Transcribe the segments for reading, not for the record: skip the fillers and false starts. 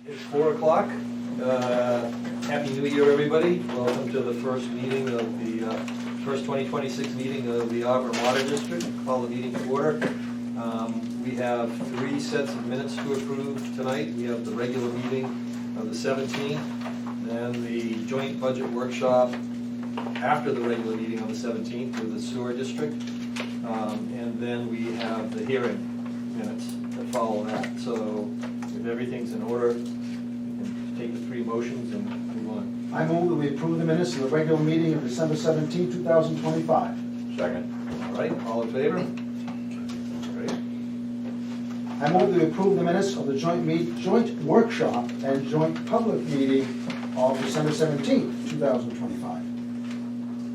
It's 4 o'clock. Happy New Year, everybody. Welcome to the first meeting of the first 2026 meeting of the Auburn Water District. Call the meeting to order. We have 3 sets of minutes to approve tonight. We have the regular meeting of the 17th, and the joint budget workshop after the regular meeting on the 17th with the sewer district. And then we have the hearing minutes that follow that. So if everything's in order, we can take the 3 motions and move on. I move that we approve the minutes of the regular meeting of December 17, 2025. Second. All right, all in favor? Great. I move that we approve the minutes of the joint workshop and joint public meeting of December 17, 2025.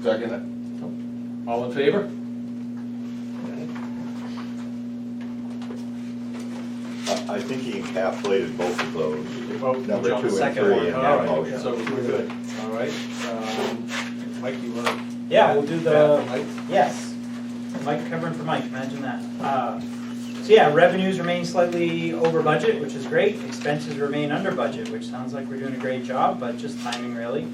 Second. All in favor? Okay. I think he encapsulated both of those. Number On the 2 and second 3 one. in All that right, motion. so we're good. All right. Mike, you want to? Yeah, we'll do the, Mike? yes, Mike covering for Mike, imagine that. So yeah, revenues remain slightly over budget, which is great. Expenses remain under budget, which sounds like we're doing a great job, but just timing really.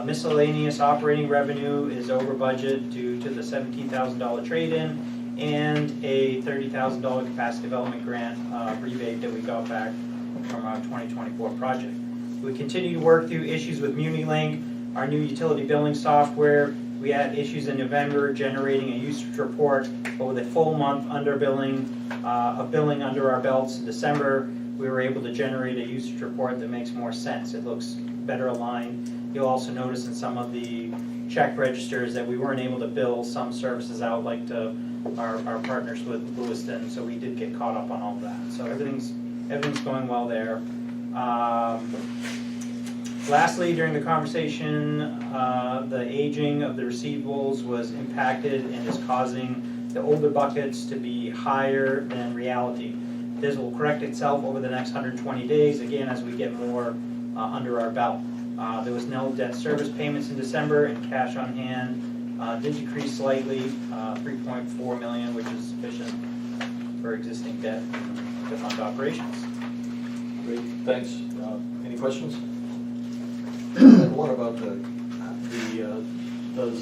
Miscellaneous operating revenue is over budget due to the $17,000 trade-in and a $30,000 capacity development grant rebate that we got back from our 2024 project. We continue to work through issues with MuniLink, our new utility billing software. We had issues in November generating a usage report, but with a full month under billing, of billing under our belts in December, we were able to generate a usage report that makes more sense. It looks better aligned. You'll also notice in some of the check registers that we weren't able to bill some services out like to our partners with Lewiston, so we did get caught up on all of that. So everything's going well there. Lastly, during the conversation, the aging of the receivables was impacted and is causing the older buckets to be higher than reality. This will correct itself over the next 120 days, again, as we get more under our belt. There was no debt service payments in December, and cash on hand did decrease slightly, $3.4 million, which is sufficient for existing debt to fund operations. Great, thanks. Any questions? One about do the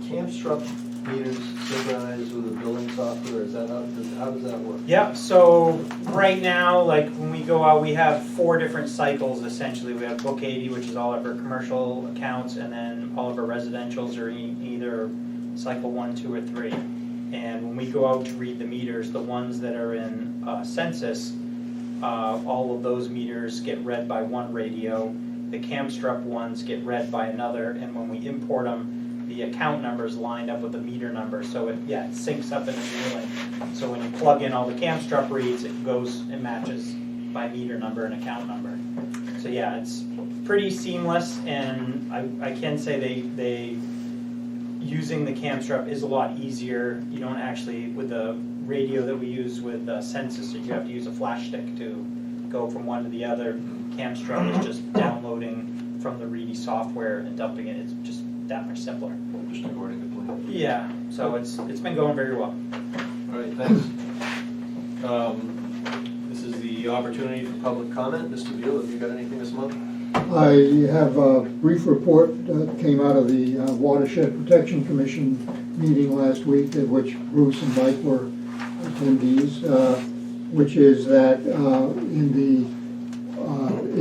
Camstrup meters synchronize with the billing software? Is that how does that work? Yeah, so right now, like when we go out, we have 4 different cycles essentially. We have Book 80, which is all of our commercial accounts, and then all of our residentials are either cycle 1, 2, or 3. And when we go out to read the meters, the ones that are in census, all of those meters get read by one radio. The Camstrup ones get read by another, and when we import them, the account numbers lined up with the meter number, so it syncs up in the MuniLink. So when you plug in all the Camstrup reads, it matches by meter number and account number. So yeah, it's pretty seamless, and I can say they using the Camstrup is a lot easier. You don't actually, with the radio that we use with census, you have to use a flash stick to go from one to the other. Camstrup is just downloading from the Reedy software and dumping it. It's just that much simpler. Just according to plan. Yeah, so it's been going very well. All right, thanks. This is the opportunity for public comment. Mr. Beal, have you got anything this month? I have a brief report that came out of the Watershed Protection Commission meeting last week, at which Bruce and Mike were attendees, which is that in the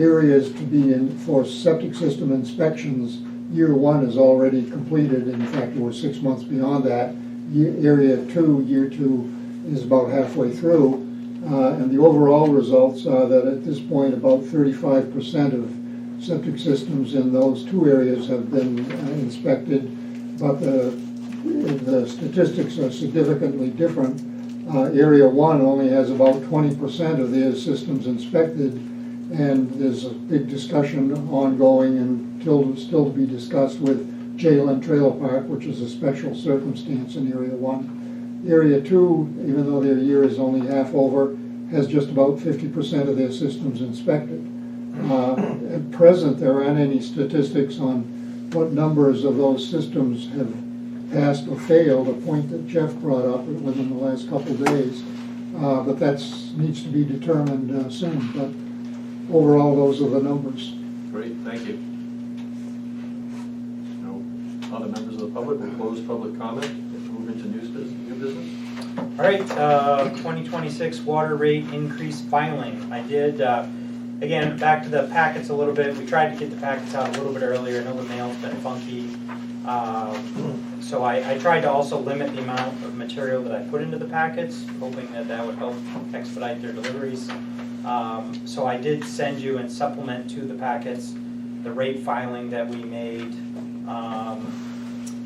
areas to be in for septic system inspections, year 1 is already completed. In fact, we're 6 months beyond that. Year 2 is about halfway through, and the overall results are that at this point about 35% of septic systems in those 2 areas have been inspected, but the statistics are significantly different. Area 1 only has about 20% of their systems inspected, and there's a big discussion ongoing and still to be discussed with Jalen Trailer Park, which is a special circumstance in Area 1. Area 2, even though their year is only half over, has just about 50% of their systems inspected. At present, there aren't any statistics on what numbers of those systems have passed or failed, a point that Jeff brought up within the last couple of days. But that needs to be determined soon. But overall, those are the numbers. Great, thank you. No other members of the public, we'll close public comment and move into new business. All right, 2026 water rate increase filing. I did, again, back to the packets a little bit. We tried to get the packets out a little bit earlier. I know the mail's been funky. So I tried to also limit the amount of material that I put into the packets, hoping that that would help expedite their deliveries. So I did send you and supplement to the packets the rate filing that we made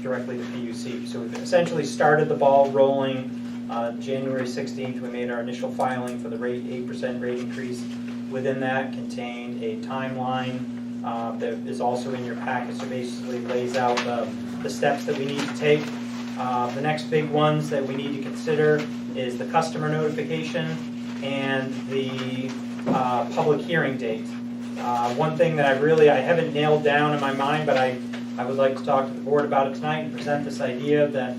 directly to PUC. So we've essentially started the ball rolling. January 16th, we made our initial filing for the rate, 8% rate increase. Within that contained a timeline that is also in your packet, so basically lays out the steps that we need to take. The next big ones that we need to consider is the customer notification and the public hearing date. One thing that I haven't nailed down in my mind, but I would like to talk to the board about it tonight and present this idea that,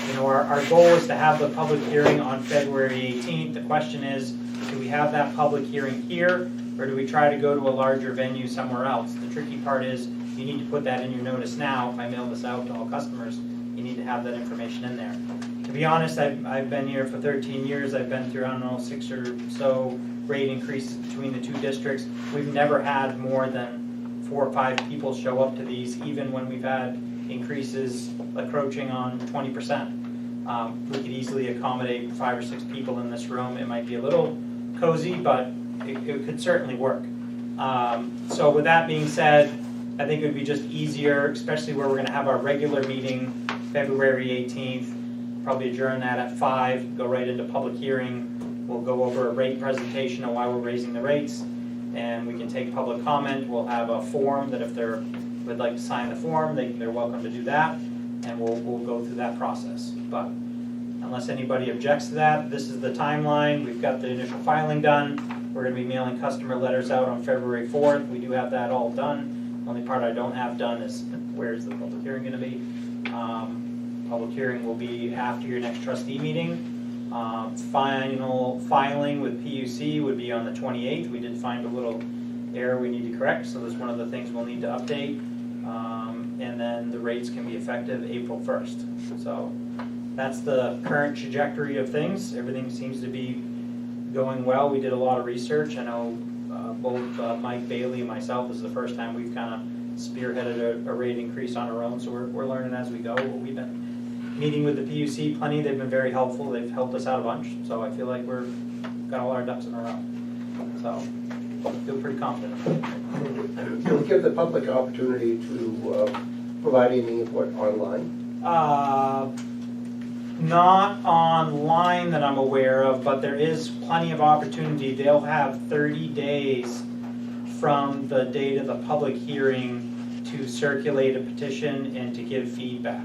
you know, our goal is to have the public hearing on February 18th. The question is, do we have that public hearing here, or do we try to go to a larger venue somewhere else? The tricky part is you need to put that in your notice now. If I mail this out to all customers, you need to have that information in there. To be honest, I've been here for 13 years. I've been through, I don't know, 6 or so rate increases between the two districts. We've never had more than 4 or 5 people show up to these, even when we've had increases approaching on 20%. We could easily accommodate 5 or 6 people in this room. It might be a little cozy, but it could certainly work. So with that being said, I think it would be just easier, especially where we're going to have our regular meeting February 18th, probably adjourn that at 5, go right into public hearing. We'll go over a rate presentation on why we're raising the rates, and we can take public comment. We'll have a form that if they would like to sign the form, they're welcome to do that, and we'll go through that process. But unless anybody objects to that, this is the timeline. We've got the initial filing done. We're going to be mailing customer letters out on February 4th. We do have that all done. The only part I don't have done is where's the public hearing going to be. Public hearing will be after your next trustee meeting. Final filing with PUC would be on the 28th. We did find a little error we need to correct, so that's one of the things we'll need to update. And then the rates can be effective April 1st. So that's the current trajectory of things. Everything seems to be going well. We did a lot of research. I know both Mike Bailey and myself, this is the first time we've kind of spearheaded a rate increase on our own, so we're learning as we go. We've been meeting with the PUC plenty. They've been very helpful. They've helped us out a bunch, so I feel like we've got all our ducks in a row. So I feel pretty confident. Can we give the public an opportunity to provide any input online? Not online that I'm aware of, but there is plenty of opportunity. They'll have 30 days from the date of the public hearing to circulate a petition and to give feedback.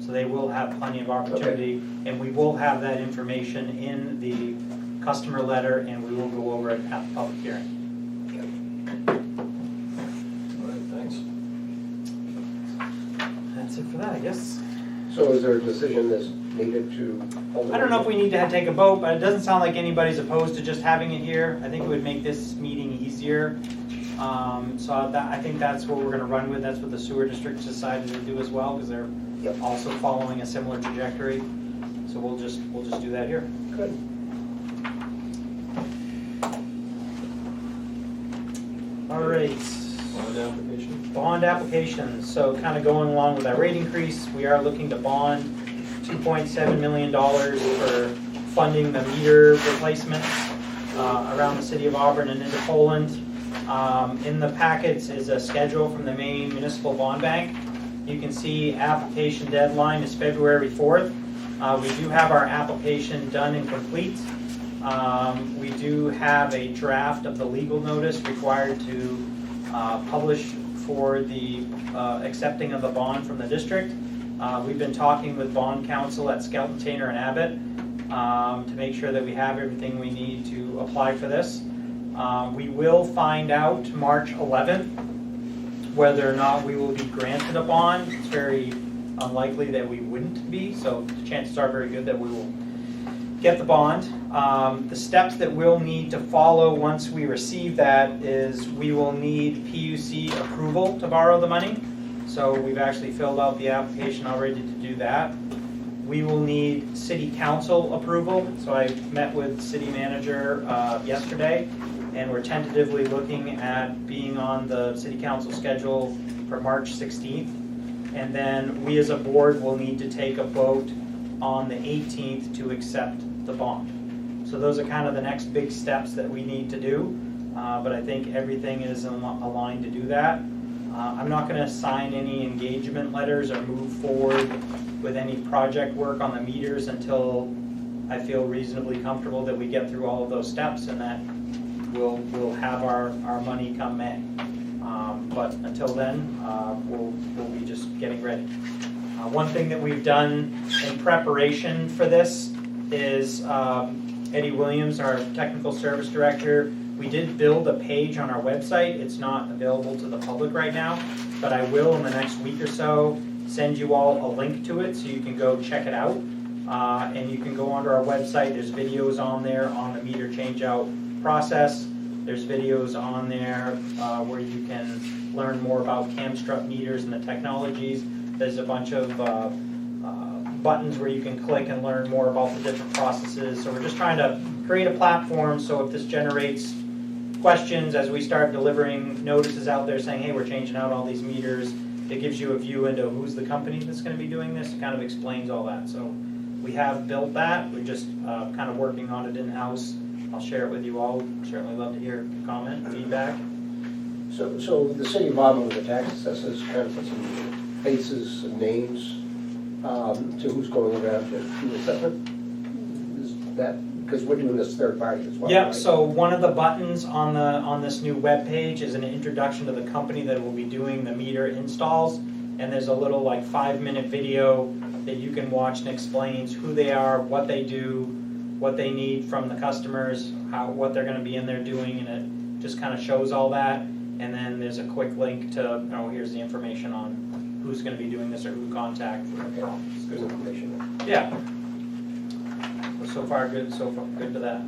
So they will have plenty of opportunity, and we will have that information in the customer letter, and we will go over it at the public hearing. All right, thanks. That's it for that, I guess. So is there a decision that's needed to hold it? I don't know if we need to take a vote, but it doesn't sound like anybody's opposed to just having it here. I think it would make this meeting easier. So I think that's what we're going to run with. That's what the sewer district decided to do as well, because they're also following a similar trajectory. So we'll just do that here. Good. All right. Bond application. Bond applications. So kind of going along with our rate increase, we are looking to bond $2.7 million for funding the meter replacements around the city of Auburn and into Poland. In the packets is a schedule from the Maine Municipal Bond Bank. You can see application deadline is February 4th. We do have our application done and complete. We do have a draft of the legal notice required to publish for the accepting of the bond from the district. We've been talking with bond counsel at Skelton, Tainter, and Abbott to make sure that we have everything we need to apply for this. We will find out March 11th whether or not we will be granted a bond. It's very unlikely that we wouldn't be, so the chances are very good that we will get the bond. The steps that we'll need to follow once we receive that is we will need PUC approval to borrow the money. So we've actually filled out the application already to do that. We will need city council approval. So I met with city manager yesterday, and we're tentatively looking at being on the city council schedule for March 16th. And then we as a board will need to take a vote on the 18th to accept the bond. So those are kind of the next big steps that we need to do, but I think everything is aligned to do that. I'm not going to sign any engagement letters or move forward with any project work on the meters until I feel reasonably comfortable that we get through all of those steps and that we'll have our money come May. But until then, we'll be just getting ready. One thing that we've done in preparation for this is Eddie Williams, our technical service director, we did build a page on our website. It's not available to the public right now, but I will in the next week or so send you all a link to it so you can go check it out. And you can go onto our website. There's videos on there on the meter change out process. There's videos on there where you can learn more about Camstrup meters and the technologies. There's a bunch of buttons where you can click and learn more about the different processes. So we're just trying to create a platform so if this generates questions as we start delivering notices out there saying, hey, we're changing out all these meters, it gives you a view into who's the company that's going to be doing this. It kind of explains all that. So we have built that. We're just kind of working on it in-house. I'll share it with you all. Certainly love to hear comment, feedback. So the city of Auburn with the tax assessors kind of put some faces and names to who's going around to do assessment? Is that, because we're doing this third party as well, Yep, right? so one of the buttons on this new web page is an introduction to the company that will be doing the meter installs. And there's a little like 5-minute video that you can watch and explains who they are, what they do, what they need from the customers, what they're going to be in there doing, and it just kind of shows all that. And then there's a quick link to, here's the information on who's going to be doing this or who to contact for problems. Good information. Yeah. So far good to that.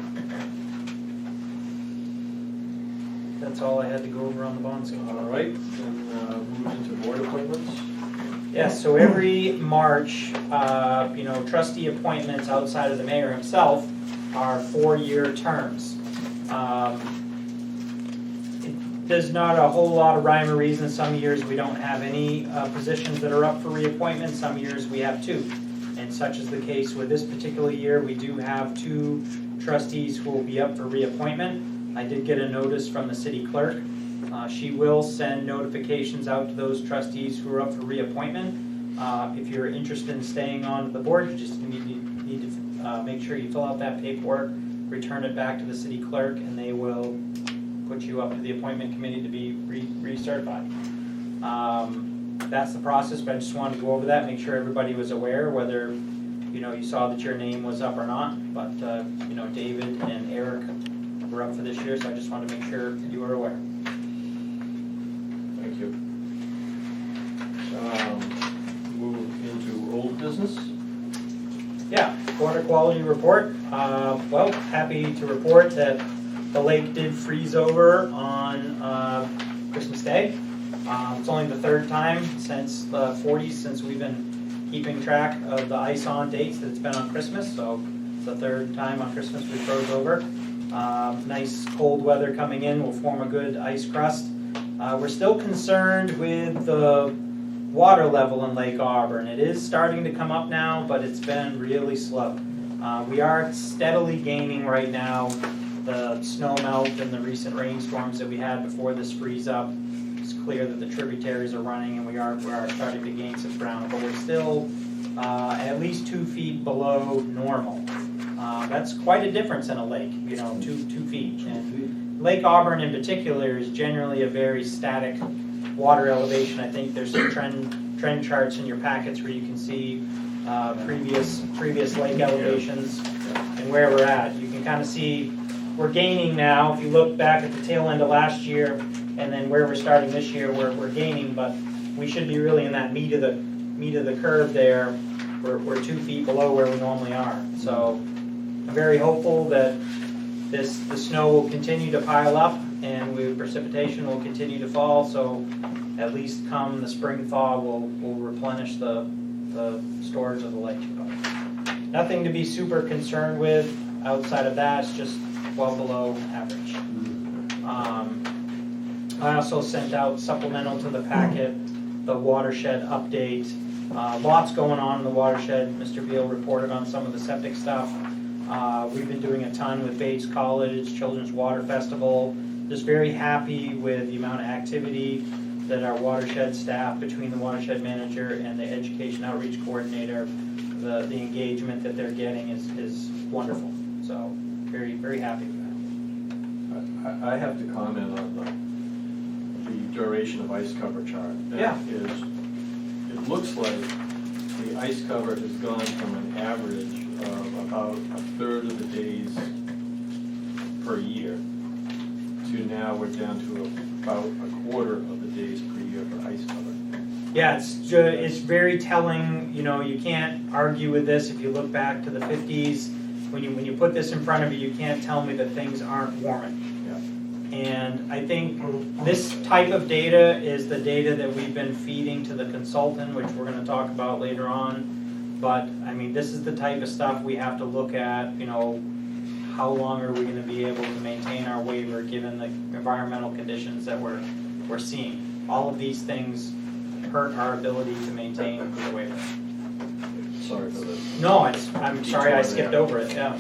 That's all I had to go over on the bond schedule. All right, then move into board appointments. Yes, so every March, trustee appointments outside of the mayor himself are 4-year terms. There's not a whole lot of rhyme or reason. Some years we don't have any positions that are up for reappointment. Some years we have 2. And such is the case with this particular year. We do have 2 trustees who will be up for reappointment. I did get a notice from the city clerk. She will send notifications out to those trustees who are up for reappointment. If you're interested in staying on the board, you just need to make sure you fill out that paperwork, return it back to the city clerk, and they will put you up to the appointment committee to be recertified. That's the process, but I just wanted to go over that, make sure everybody was aware, whether you saw that your name was up or not. But David and Eric were up for this year, so I just wanted to make sure you were aware. Thank you. Move into old business. Yeah, water quality report. Well, happy to report that the lake did freeze over on Christmas Day. It's only the 3rd time since the 40s since we've been keeping track of the ice on dates that it's been on Christmas. So it's the 3rd time on Christmas we froze over. Nice cold weather coming in will form a good ice crust. We're still concerned with the water level in Lake Auburn. It is starting to come up now, but it's been really slow. We are steadily gaining right now. The snow melt and the recent rainstorms that we had before this freeze up, it's clear that the tributaries are running and we are starting to gain some ground, but we're still at least 2 feet below normal. That's quite a difference in a lake, 2 feet. And Lake Auburn in particular is generally a very static water elevation. I think there's some trend charts in your packets where you can see previous lake elevations and where we're at. You can kind of see we're gaining now. If you look back at the tail end of last year and then where we're starting this year, we're gaining, but we should be really in that meat of the curve there. We're 2 feet below where we normally are. So I'm very hopeful that the snow will continue to pile up and precipitation will continue to fall, so at least come the spring thaw, we'll replenish the storage of the lake. Nothing to be super concerned with outside of that, it's just well below average. I also sent out supplemental to the packet, the watershed update. Lots going on in the watershed. Mr. Beal reported on some of the septic stuff. We've been doing a ton with Bates College, Children's Water Festival. Just very happy with the amount of activity that our watershed staff, between the watershed manager and the education outreach coordinator, the engagement that they're getting is wonderful. So very, very happy with that. I have to comment on the duration of ice cover chart. Yeah. It looks like the ice cover has gone from an average of about a third of the days per year to now we're down to about a quarter of the days per year for ice cover. Yeah, it's very telling. You know, you can't argue with this. If you look back to the 50s, when you put this in front of you, you can't tell me that things aren't warming. Yeah. And I think this type of data is the data that we've been feeding to the consultant, which we're going to talk about later on. But I mean, this is the type of stuff we have to look at. You know, how long are we going to be able to maintain our waiver given the environmental conditions that we're seeing? All of these things hurt our ability to maintain the waiver. Sorry for the No, I'm sorry I skipped over it. Yeah.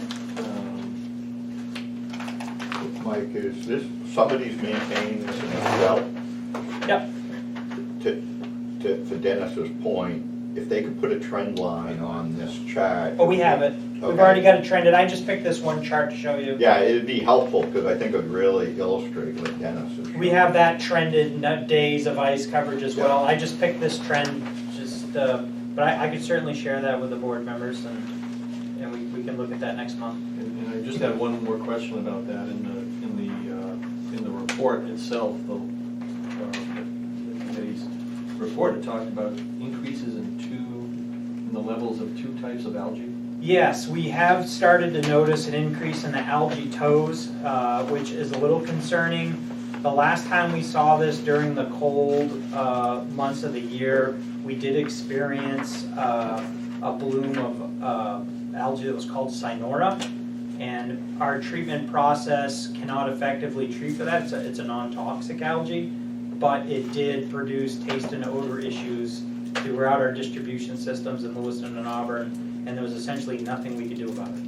Mike, is this, somebody's maintaining this in as well? Yep. For Dennis's point, if they could put a trend line on this chart. Oh, we have it. We've Okay. already got it trended. I just picked this one chart to show you. Yeah, it'd be helpful, because I think it would really illustrate what Dennis is. We have that trended days of ice coverage as well. I just picked this trend, but I could certainly share that with the board members, and we can look at that next month. And I just had one more question about that. In the report itself, the committee's report, it talked about increases in the levels of two types of algae. Yes, we have started to notice an increase in the algae tows, which is a little concerning. The last time we saw this during the cold months of the year, we did experience a bloom of algae that was called cyanura, and our treatment process cannot effectively treat for that. It's a non-toxic algae, but it did produce taste and odor issues throughout our distribution systems in Lewiston and Auburn, and there was essentially nothing we could do about it.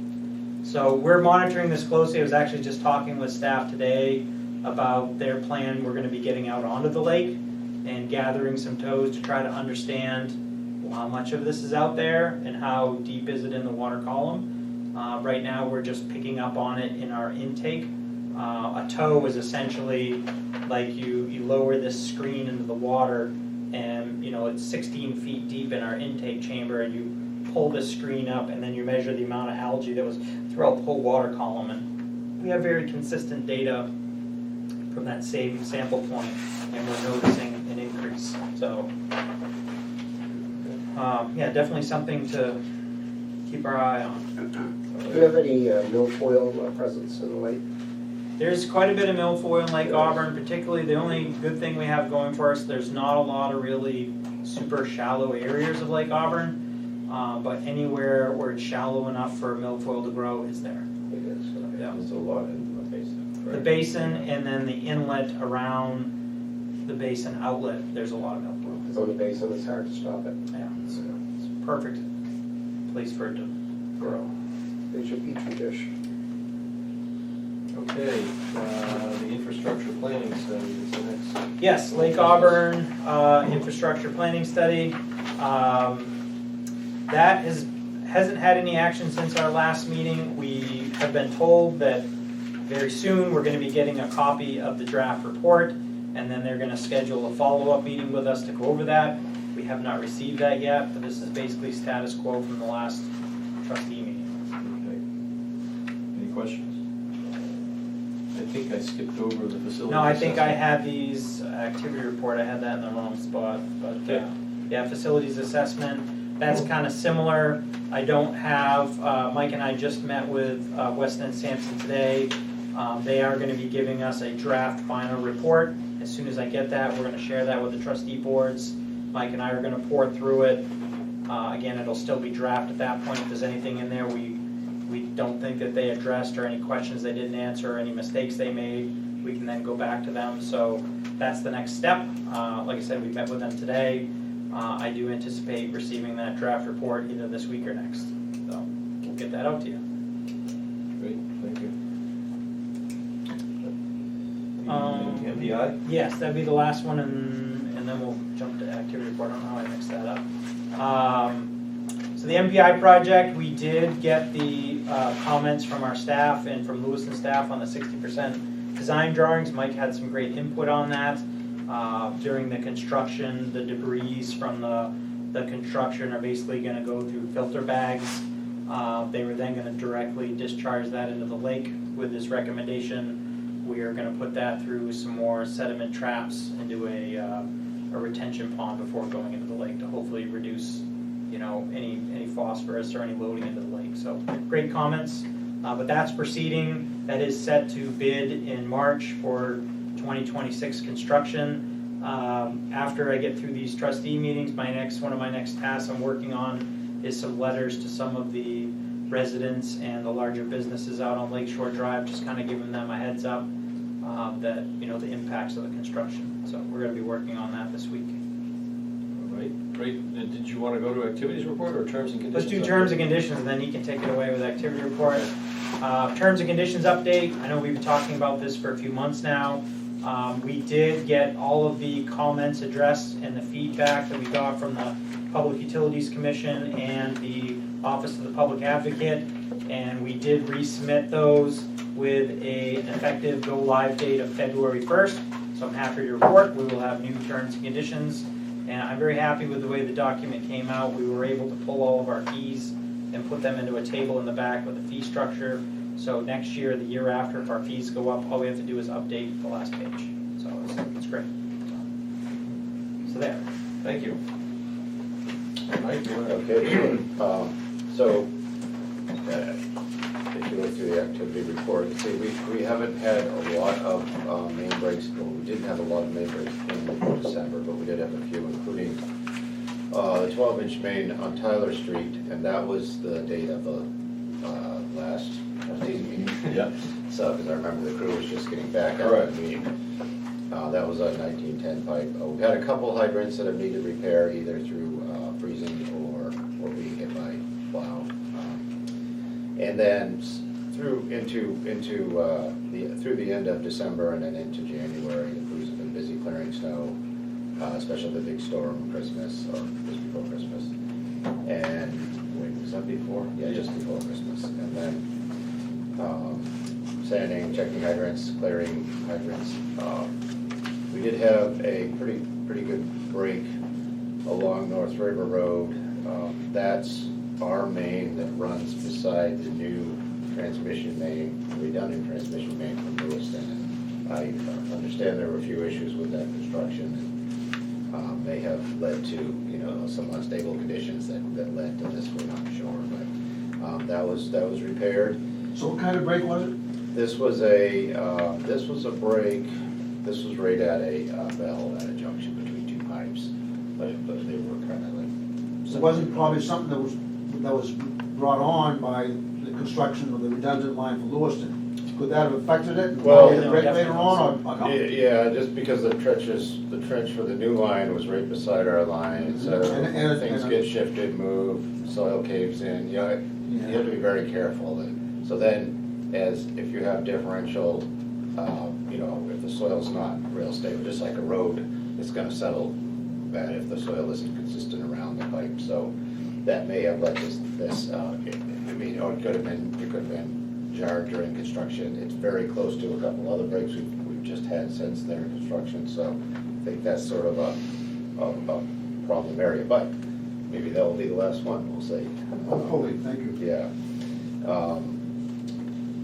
So we're monitoring this closely. I was actually just talking with staff today about their plan. We're going to be getting out onto the lake and gathering some tows to try to understand how much of this is out there and how deep is it in the water column. Right now we're just picking up on it in our intake. A tow is essentially like you lower this screen into the water, and you know it's 16 feet deep in our intake chamber, and you pull this screen up and then you measure the amount of algae that was throughout the whole water column. And we have very consistent data from that same sample point, and we're noticing an increase. So yeah, definitely something to keep our eye on. Do you have any milfoil presence in the lake? There's quite a bit of milfoil in Lake Auburn, particularly the only good thing we have going for us, there's not a lot of really super shallow areas of Lake Auburn, but anywhere where it's shallow enough for milfoil to grow is there. It is. Yeah. There's a lot in the basin. The basin and then the inlet around the basin outlet, there's a lot of milfoil. It's on the basin, it's hard to stop it. Yeah, it's a perfect place for it to grow. It's your petri dish. Okay, the infrastructure planning study is the next. Yes, Lake Auburn infrastructure planning study. That hasn't had any action since our last meeting. We have been told that very soon we're going to be getting a copy of the draft report, and then they're going to schedule a follow-up meeting with us to go over that. We have not received that yet, but this is basically status quo from the last trustee meeting. Okay. Any questions? I think I skipped over the facility. No, I think I assessment. had these activity report, I had that in the wrong spot, but Okay. yeah, facilities assessment. that's kind of similar. I don't have, Mike and I just met with West End Sampson today. They are gonna be giving us a draft final report. As soon as I get that, we're gonna share that with the trustee boards. Mike and I are gonna pour through it. Again, it'll still be draft at that point. If there's anything in there we don't think that they addressed, or any questions they didn't answer, or any mistakes they made, we can then go back to them. So that's the next step. Like I said, we met with them today. I do anticipate receiving that draft report either this week or next. So we'll get that out to you. Great, thank you. MPI? Yes, that'd be the last one, and then we'll jump to activity report. I don't know how I mixed that up. So the MPI project, we did get the comments from our staff and from Lewiston staff on the 60% design drawings. Mike had some great input on that. During the construction, the debris from the construction are basically going to go through filter bags. They were then going to directly discharge that into the lake. With this recommendation, we are going to put that through some more sediment traps into a retention pond before going into the lake to hopefully reduce, any phosphorus or any loading into the lake. So great comments, but that's proceeding. That is set to bid in March for 2026 construction. After I get through these trustee meetings, one of my next tasks I'm working on is some letters to some of the residents and the larger businesses out on Lakeshore Drive, just kind of giving them a heads up that, the impacts of the construction. So we're going to be working on that this week. All right, great. And did you want to go to activities report or terms and conditions? Let's do terms and conditions, and then he can take it away with activity report. Terms and conditions update. I know we've been talking about this for a few months now. We did get all of the comments addressed and the feedback that we got from the Public Utilities Commission and the Office of the Public Advocate, and we did resubmit those with an effective go-live date of February 1st. So I'm happy to report we will have new terms and conditions, and I'm very happy with the way the document came out. We were able to pull all of our fees and put them into a table in the back with a fee structure. So next year, the year after, if our fees go up, all we have to do is update the last page. So it's great. So there. Thank you. Mike, you want to? Okay, sure. So, if you look through the activity report, see, we haven't had a lot of main breaks. Well, we didn't have a lot of main breaks in December, but we did have a few, including the 12-inch main on Tyler Street, and that was the date of the last trustees meeting. Yeah. So, because I remember the crew was just getting back out of the meeting. That was a 1910 pipe. We've had a couple hydrants that have needed repair, either through freezing or being hit by plow. And then through the end of December and then into January, the crews have been busy clearing snow, especially the big storm Christmas, or just before Christmas. And wait, was that before? Yeah, just before Christmas. And then sanding, checking hydrants, clearing hydrants. We did have a pretty good break along North River Road. That's our main that runs beside the new transmission main, redundant transmission main from Lewiston. I understand there were a few issues with that construction, and may have led to some unstable conditions that led to this. We're not sure, but that was repaired. So what kind of break was it? This was a break. This was right at a valve at a junction between two pipes, but they were kind of like. It wasn't probably something that was brought on by the construction of the redundant line for Lewiston. Could that have affected it? Well, Did it break later on, or no? Yeah, just because the trench for the new line was right beside our line, so And things get shifted, moved, soil caves in. You have to be very careful. So then, if you have differential, if the soil's not real stable, just like a road, it's going to settle bad if the soil isn't consistent around the pipe. So that may have led to this. It could have been jarred during construction. It's very close to a couple other breaks we've just had since their construction. So I think that's sort of a problem area, but maybe that will be the last one. We'll see. Hopefully, thank you. Yeah.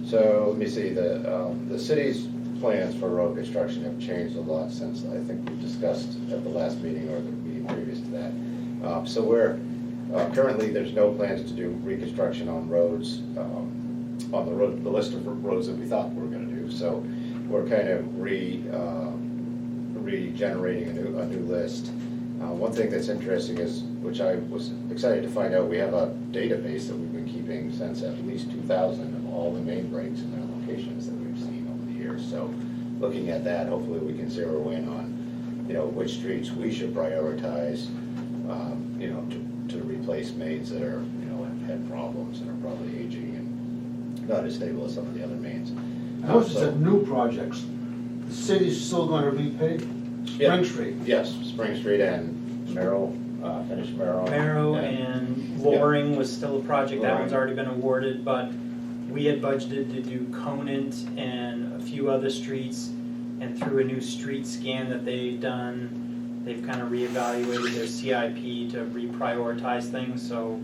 So let me see, the city's plans for road construction have changed a lot since I think we discussed at the last meeting or the meeting previous to that. So we're Currently, there's no plans to do reconstruction on roads, on the list of roads that we thought we were gonna do. So we're kind of regenerating a new list. One thing that's interesting is, which I was excited to find out, we have a database that we've been keeping since at least 2000 of all the main breaks and their locations that we've seen over the years. So looking at that, hopefully we can zero in on, which streets we should prioritize, to replace mains that are, have had problems and are probably aging and not as stable as some of the other mains. Those are new projects. The city's still gonna repay Spring Street. Yes, Spring Street and Merrill, finished Merrill. Marrow and Loring was still a project, that one's already been awarded, but we had budgeted to do Conant and a few other streets, and through a new street scan that they've done, they've kind of reevaluated their CIP to reprioritize things, so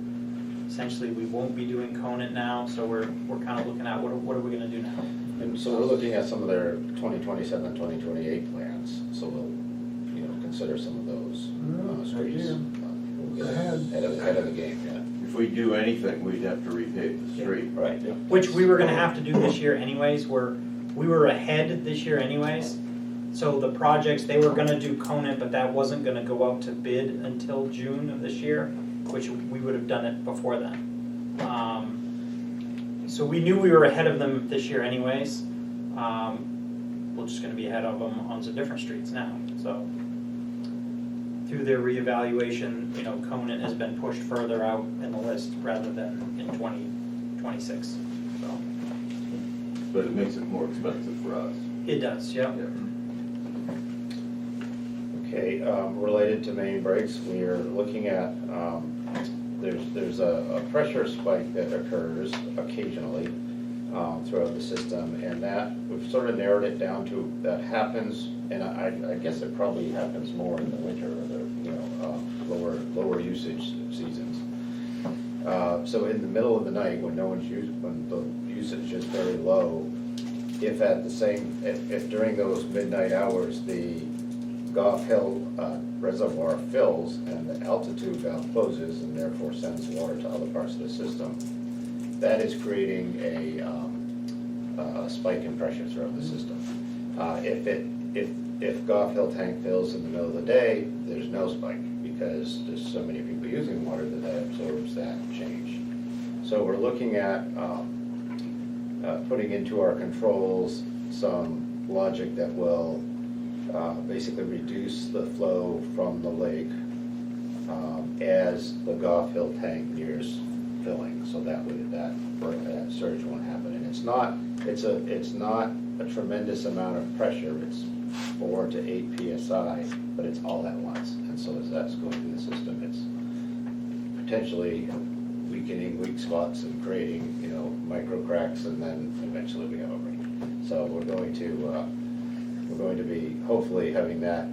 essentially we won't be doing Conant now, so we're kind of looking at what are we gonna do now? And so we're looking at some of their 2027, 2028 plans, so we'll, consider some of those streets. idea. We'll get Ahead. ahead of the game, yeah. If we do anything, we'd have to repave the street. Right. Which we were gonna have to do this year anyways, we were ahead this year anyways. So the projects, they were gonna do Conant, but that wasn't gonna go out to bid until June of this year, which we would have done it before then. So we knew we were ahead of them this year anyways. We're just gonna be ahead of them on some different streets now, so. Through their reevaluation, Conant has been pushed further out in the list rather than in 2026, so. But it makes it more expensive for us. It does, yeah. Okay, related to main breaks, we are looking at, there's a pressure spike that occurs occasionally throughout the system, and that, we've sort of narrowed it down to, that happens, and I guess it probably happens more in the winter or the, lower usage seasons. So in the middle of the night, when when the usage is very low, if during those midnight hours, the Goff Hill reservoir fills and the altitude valve closes and therefore sends water to other parts of the system, that is creating a spike in pressure throughout the system. If Goff Hill tank fills in the middle of the day, there's no spike because there's so many people using water that absorbs that change. So we're looking at putting into our controls some logic that will basically reduce the flow from the lake as the Goff Hill tank nears filling, so that way that surge won't happen. And it's not a tremendous amount of pressure. It's 4 to 8 psi, but it's all at once. And so as that's going through the system, it's potentially weakening weak spots and creating micro cracks, and then eventually we have a break. So we're going to be hopefully having that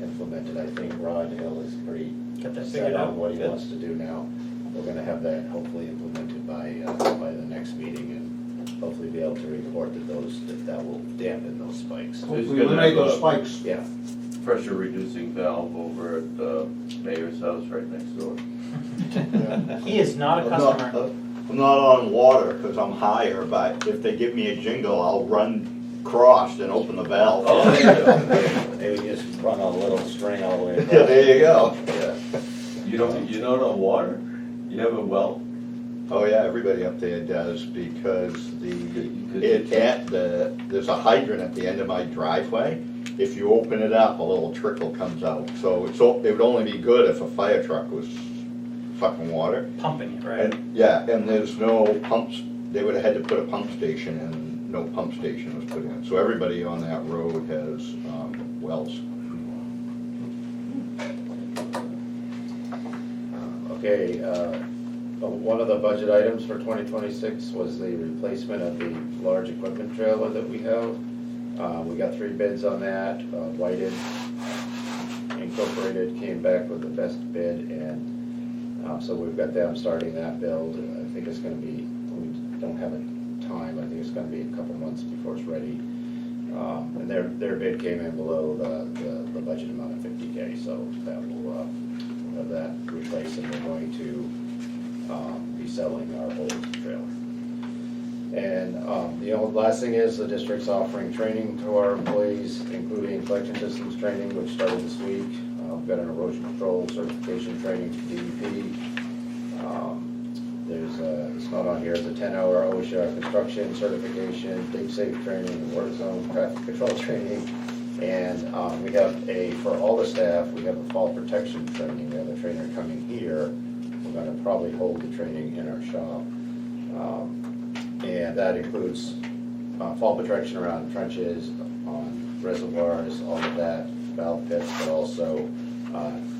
implemented. I think Rod Hill is pretty Got that set figured out. on what he Good. wants to do now. We're going to have that hopefully implemented by the next meeting, and hopefully be able to report that will dampen those spikes. Who's We gonna eliminate have those a- spikes. Yeah. Pressure reducing valve over at the mayor's house right next door. He is not a customer. I'm not on water because I'm higher, but if they give me a jingle, I'll run across and open the valve. Maybe just run a little string all the way across. Yeah, there you go. Yeah. You don't on water? You have a well? Oh yeah, everybody up there does because there's a hydrant at the end of my driveway. If you open it up, a little trickle comes out. So it would only be good if a fire truck was sucking water. Pumping it, right? And there's no pumps. They would have had to put a pump station in. No pump station was put in. So everybody on that road has wells. Okay, one of the budget items for 2026 was the replacement of the large equipment trailer that we have. We got 3 bids on that. Whited Incorporated came back with the best bid, and so we've got them starting that build. I think it's going to be, we don't have a time, I think it's going to be a couple months before it's ready. And their bid came in below the budget amount of $50K, so that will of that replaced, and we're going to be selling our old trailer. And the last thing is the district's offering training to our employees, including collection systems training, which started this week. We've got an erosion control certification training for DEP. It's not on here, it's a 10-hour OSHA construction certification, dig safe training, and water zone traffic control training. And we have for all the staff, we have a fall protection training. We have a trainer coming here. We're gonna probably hold the training in our shop. And that includes fall protection around trenches, on reservoirs, all of that, valve pits, but also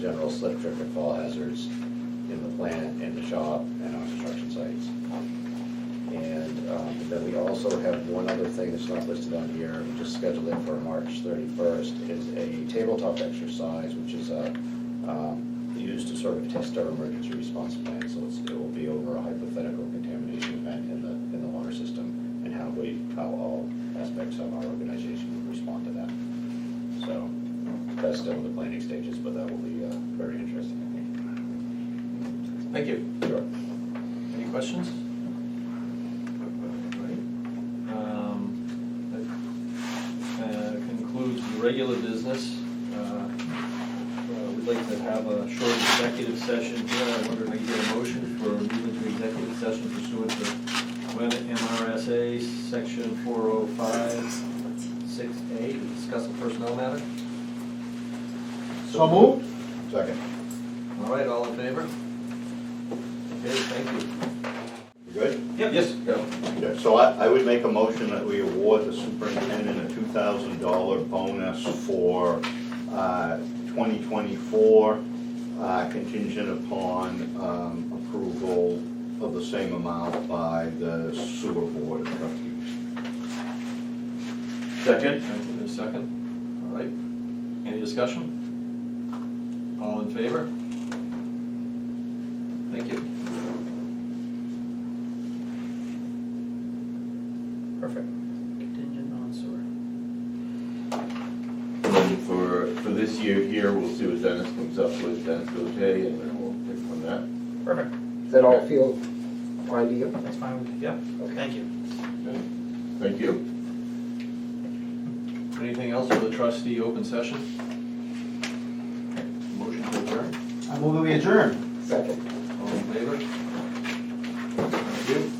general slip, trip, and fall hazards in the plant, in the shop, and on construction sites. And then we also have one other thing that's not listed on here, we just scheduled it for March 31st, is a tabletop exercise, which is used to sort of test our emergency response plan. So it will be over a hypothetical contamination event in the water system, and how all aspects of our organization would respond to that. So that's still in the planning stages, but that will be very interesting, I think. Thank you. Sure. Any questions? That concludes the regular business. We'd like to have a short executive session here. I wonder if I can get a motion for moving to executive session pursuant to Web MRSA section 405(6)A to discuss a personnel matter. So moved? Second. All right, all in favor? Okay, thank you. You good? Yep. Yes. Go. Yeah, so I would make a motion that we award the superintendent a $2,000 bonus for 2024, contingent upon approval of the same amount by the sewer board of trustees. Second? Thank you, there's a second. All right. Any discussion? All in favor? Thank you. Perfect. Contingent on sewer. And then for this year here, we'll see what Dennis comes up with, Dennis Goulet, and then we'll take from that. Perfect. Does that all feel fine to you? That's fine with you. Yeah. Thank you. Okay. Thank you. Anything else for the trustee open session? Motion to adjourn? I move that we adjourn. Second. All in favor? Thank you.